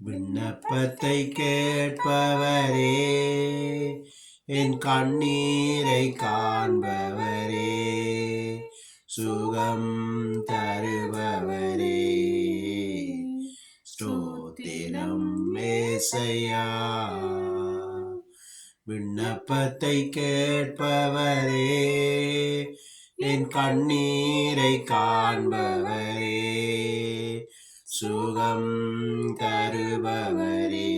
விண்ணப்பத்தை கேட்பவரே, என் கண்ணீரை காண்பவரே, சுகம் தருபவரே, ஸ்தோத்திரம் ஏசையா. விண்ணப்பத்தை கேட்பவரே, என் கண்ணீரை காண்பவரே, சுகம் தருபவரே,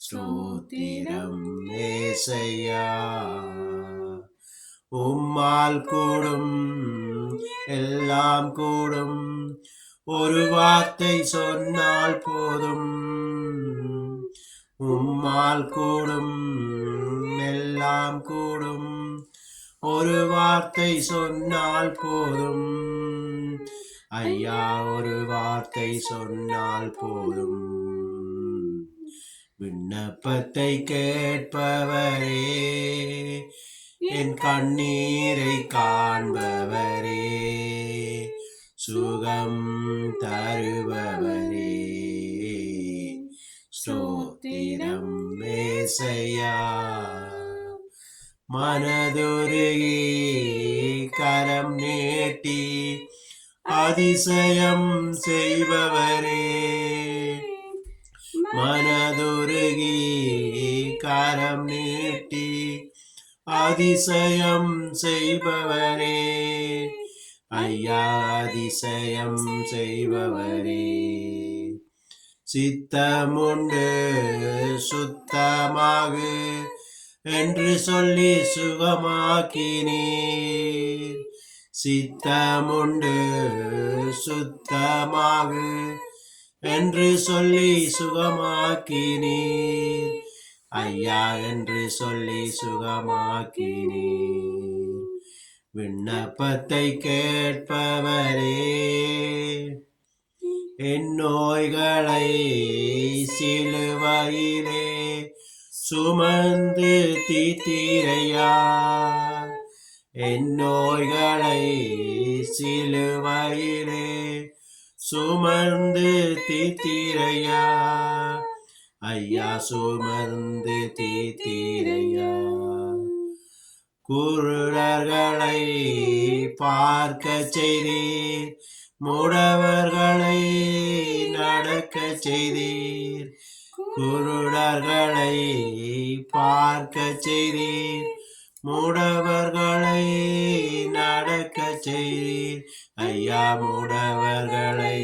ஸ்தோத்திரம் ஏசையா. உம்மால் கூடும் எல்லாம் கூடும், ஒரு வார்த்தை சொன்னால் போதும். உம்மால் கூடும் எல்லாம் கூடும், ஒரு வார்த்தை சொன்னால் போதும். ஐயா, ஒரு வார்த்தை சொன்னால் போதும். விண்ணப்பத்தை கேட்பவரே, என் கண்ணீரை காண்பவரே, சுகம் தருபவரே, ஸ்தோத்திரம் ஏசையா. மனதுருகி கரம் நீட்டி அதிசயம் செய்பவரே, மனதுருகி கரம் நீட்டி அதிசயம் செய்பவரே, ஐயா அதிசயம் செய்பவரே. சித்தமுண்டு சுத்தமாகு என்று சொல்லி சுகமாக்கினீர். சித்தமுண்டு சுத்தமாகு என்று சொல்லி சுகமாக்கினீர். ஐயா என்று சொல்லி சுகமாக்கினீர். விண்ணப்பத்தை கேட்பவரே, என் நோய்களை சிலுவையிலே சுமந்து தீர்த்தீரையா. என் நோய்களை சிலுவையிலே சுமந்து தீர்த்தீரையா. ஐயா சுமந்து தீர்த்தீரையா. குருடர்களை பார்க்க செய்தீர், முடவர்களை நடக்க செய்தீர். குருடர்களை பார்க்க செய்தீர், முடவர்களை நடக்க செய்தீர். ஐயா முடவர்களை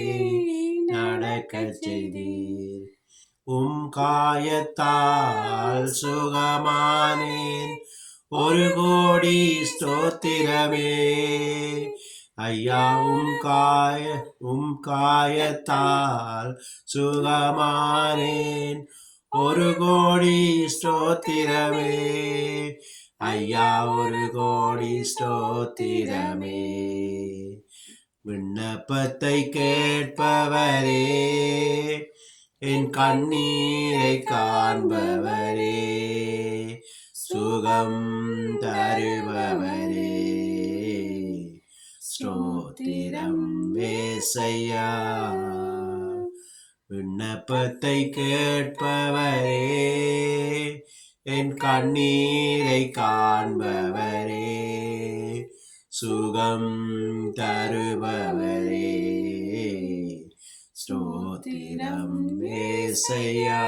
நடக்க செய்தீர். காயத்தால் சுகமானேன், ஒரு கோடி ஸ்தோத்திரமே. ஐயா காயத்தால் சுகமானேன், ஒரு கோடி ஸ்தோத்திரமே. ஐயா ஒரு கோடி ஸ்தோத்திரமே. விண்ணப்பத்தை கேட்பவரே, என் கண்ணீரை காண்பவரே, சுகம் தருபவரே, ஸ்தோத்திரம் ஏசையா. விண்ணப்பத்தை கேட்பவரே, என் கண்ணீரை காண்பவரே, சுகம் தருபவரே, ஸ்தோத்திரம் ஏசையா.